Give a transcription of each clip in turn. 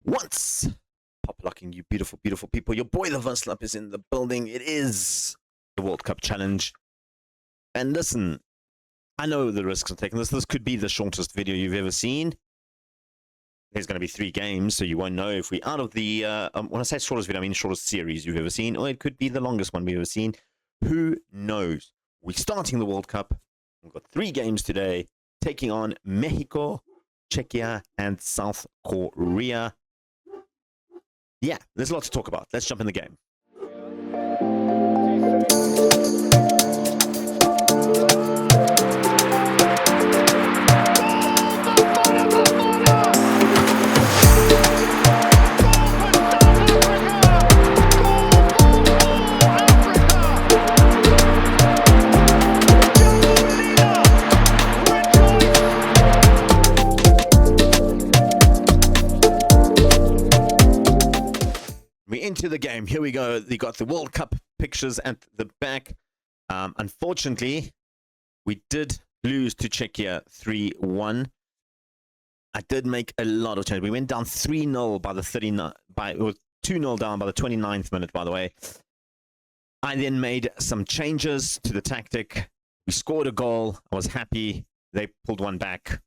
once. Pop locking, you beautiful, beautiful people. Your boy, the Verslap, is in the building. It is the World Cup Challenge. And listen, I know the risks of taking this. This could be the shortest video you've ever seen. There's going to be 3 games, so you won't know if we're out of the... when I say shortest video, I mean shortest series you've ever seen. Or it could be the longest one we've ever seen. Who knows? We're starting the World Cup. We've got 3 games today, taking on Mexico, Czechia, and South Korea. Yeah, there's a lot to talk about. Let's jump in the game. Into the game. Here we go. They got the World Cup pictures at the back. Unfortunately, we did lose to Czechia 3-1. I did make a lot of changes. We went down 3-0 by the 39 it was 2-0 down by the 29th minute, by the way. I then made some changes to the tactic. We scored a goal. I was happy. They pulled one back.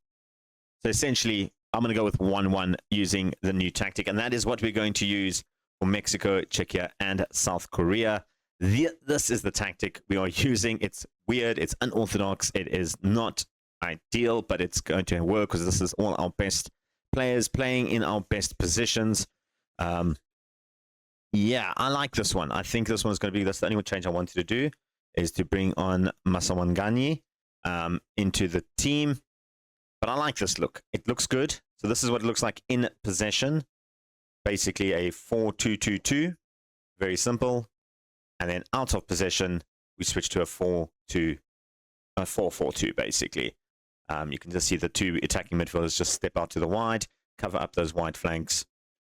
So essentially, I'm going to go with 1-1 using the new tactic, and that is what we're going to use for Mexico, Czechia, and South Korea. This is the tactic we are using. It's weird. It's unorthodox. It is not ideal, but it's going to work because this is all our best players playing in our best positions. Yeah, I like this one. I think this one's going to be... That's the only change I wanted to do, is to bring on Masawangani into the team. But I like this look. It looks good. So this is what it looks like in possession. Basically a 4-2-2-2, very simple. And then out of possession, we switch to a 4-4-2, basically. You can just see the 2 attacking midfielders just step out to the wide, cover up those wide flanks.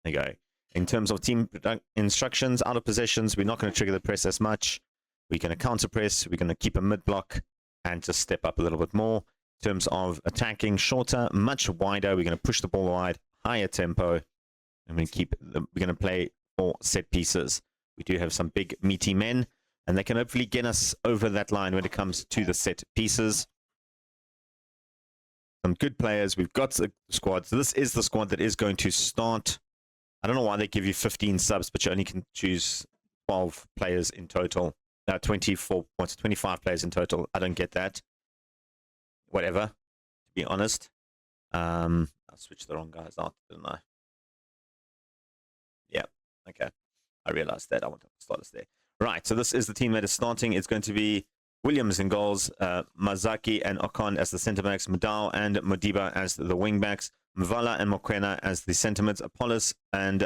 There you go. In terms of team instructions, out of possessions, we're not going to trigger the press as much. We're going to counter press. We're going to keep a mid block and just step up a little bit more. In terms of attacking, shorter, much wider. We're going to push the ball wide, higher tempo. And we're going to play 4 set pieces. We do have some big meaty men, and they can hopefully get us over that line when it comes to the set pieces. Some good players. We've got the squad. So this is the squad that is going to start. I don't know why they give you 15 subs, but you only can choose 12 players in total. 25 players in total. I don't get that. Whatever, to be honest. I switched the wrong guys out, didn't I? Yeah, okay. I realized that. I want to start us there. Right, so this is the team that is starting. It's going to be Williams in goals, Mazaki and Ocon as the centre backs, Mudau and Modiba as the wing backs, Mvala and Mokwena as the centre mids, Apollos and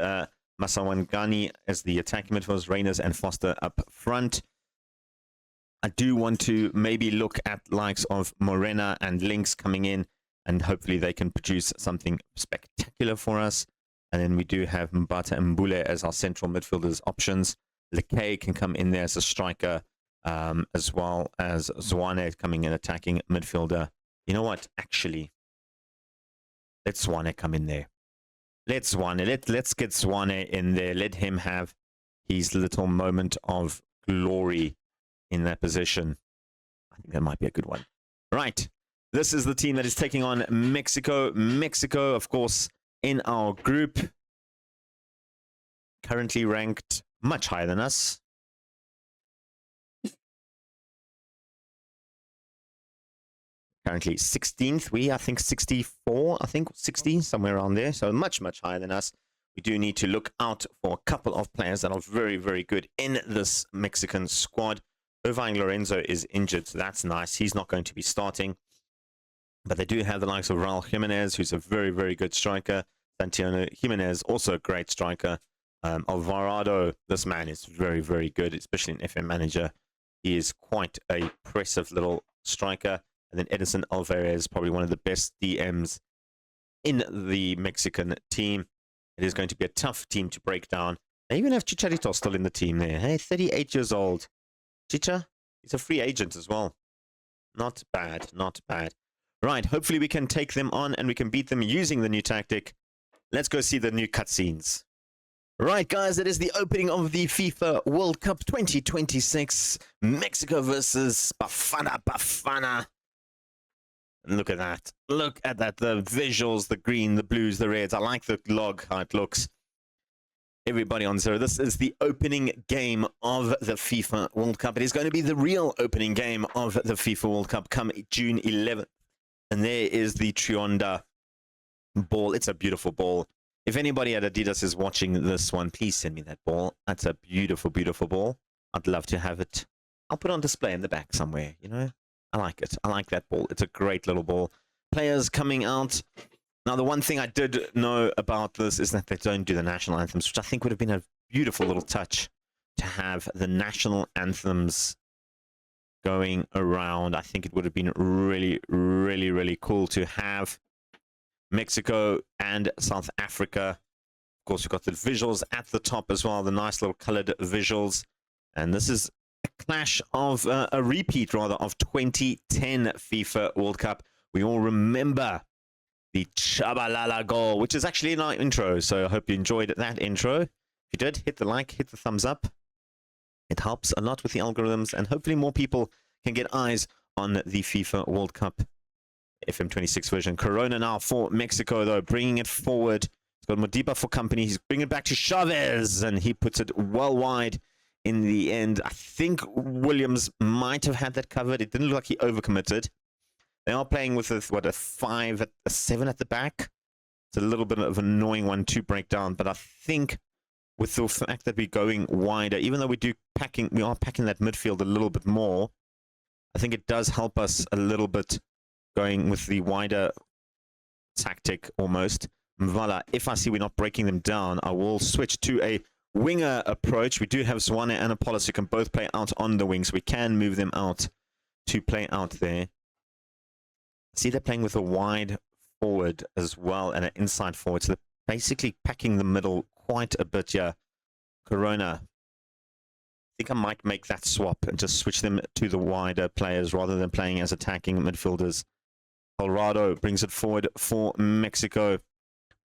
Masawangani as the attacking midfielders, Reyners and Foster up front. I do want to maybe look at likes of Morena and Links coming in, and hopefully they can produce something spectacular for us. And then we do have Mbata and Mbule as our central midfielders options. Lekay can come in there as a striker, as well as Zwane coming in attacking midfielder. You know what? Actually, let Zwane come in there. Let's get Zwane in there. Let him have his little moment of glory in that position. I think that might be a good one. Right. This is the team that is taking on Mexico. Mexico, of course, in our group, currently ranked much higher than us. Currently 16th. I think 64, 60, somewhere around there. So much, much higher than us. We do need to look out for a couple of players that are very, very good in this Mexican squad. Irving Lorenzo is injured, so that's nice. He's not going to be starting. But they do have the likes of Raul Jimenez, who's a very, very good striker. Santiago Jimenez, also a great striker. Alvarado, this man is very, very good, especially in FM Manager. He is quite a impressive little striker. And then Edison Alvarez, probably one of the best DMs in the Mexican team. It is going to be a tough team to break down. They even have Chicharito still in the team there. Hey, 38 years old. Chicha, he's a free agent as well. Not bad, not bad. Right, hopefully we can take them on and we can beat them using the new tactic. Let's go see the new cutscenes. Right, guys, it is the opening of the FIFA World Cup 2026. Mexico versus Bafana. Look at that. Look at that. The visuals, the green, the blues, the reds. I like the log, how it looks. Everybody on zero. This is the opening game of the FIFA World Cup. It is going to be the real opening game of the FIFA World Cup come June 11th. And there is the Trionda ball. It's a beautiful ball. If anybody at Adidas is watching this one, please send me that ball. That's a beautiful, beautiful ball. I'd love to have it. I'll put it on display in the back somewhere, you know. I like it. I like that ball. It's a great little ball. Players coming out. Now, the one thing I did know about this is that they don't do the national anthems, which I think would have been a beautiful little touch to have the national anthems going around. I think it would have been really, really, really cool to have Mexico and South Africa. Of course, we've got the visuals at the top as well, the nice little colored visuals. And this is a clash of a repeat, rather, of 2010 FIFA World Cup. We all remember the Chabalala goal, which is actually in our intro. So I hope you enjoyed that intro. If you did, hit the like, hit the thumbs up. It helps a lot with the algorithms, and hopefully more people can get eyes on the FIFA World Cup FM26 version. Corona now for Mexico, though, bringing it forward. He's got Modiba for company. He's bringing it back to Chavez, and he puts it well wide in the end. I think Williams might have had that covered. It didn't look like he overcommitted. They are playing with a 7 at the back. It's a little bit of an annoying one to break down, but I think with the fact that we're going wider, even though we are packing that midfield a little bit more, I think it does help us a little bit going with the wider tactic almost. Mvala, if I see we're not breaking them down, I will switch to a winger approach. We do have Zwane and Apollos who can both play out on the wings. We can move them out to play out there. See, they're playing with a wide forward as well and an inside forward. So they're basically packing the middle quite a bit here. Corona. I think I might make that swap and just switch them to the wider players rather than playing as attacking midfielders. Colorado brings it forward for Mexico.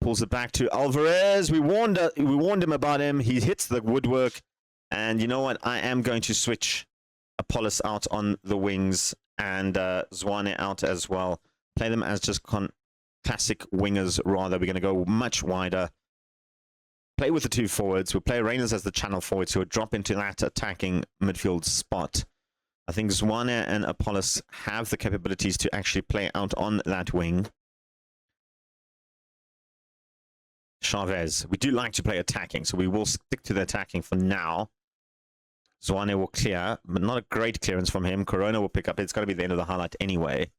Pulls it back to Alvarez. We warned him about him. He hits the woodwork. And you know what? I am going to switch Apollos out on the wings and Zwane out as well. Play them as just classic wingers rather. We're going to go much wider. Play with the two forwards. We'll play Reynolds as the channel forward, so we'll drop into that attacking midfield spot. I think Zwane and Apollos have the capabilities to actually play out on that wing. Chavez. We do like to play attacking, so we will stick to the attacking for now. Zwane will clear, but not a great clearance from him. Corona will pick up. It's got to be the end of the highlight anyway.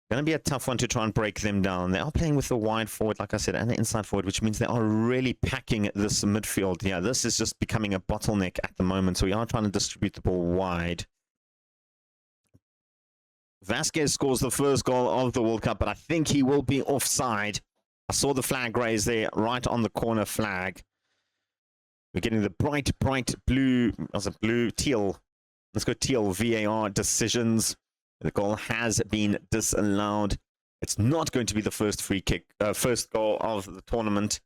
Going to be a tough one to try and break them down. They are playing with the wide forward, like I said, and the inside forward, which means they are really packing this midfield. Yeah, this is just becoming a bottleneck at the moment, so we are trying to distribute the ball wide. Vasquez scores the first goal of the World Cup, but I think he will be offside. I saw the flag raised there, right on the corner flag. We're getting the bright blue, teal. Let's go teal VAR decisions. The goal has been disallowed. It's not going to be the first free kick, first goal of the tournament.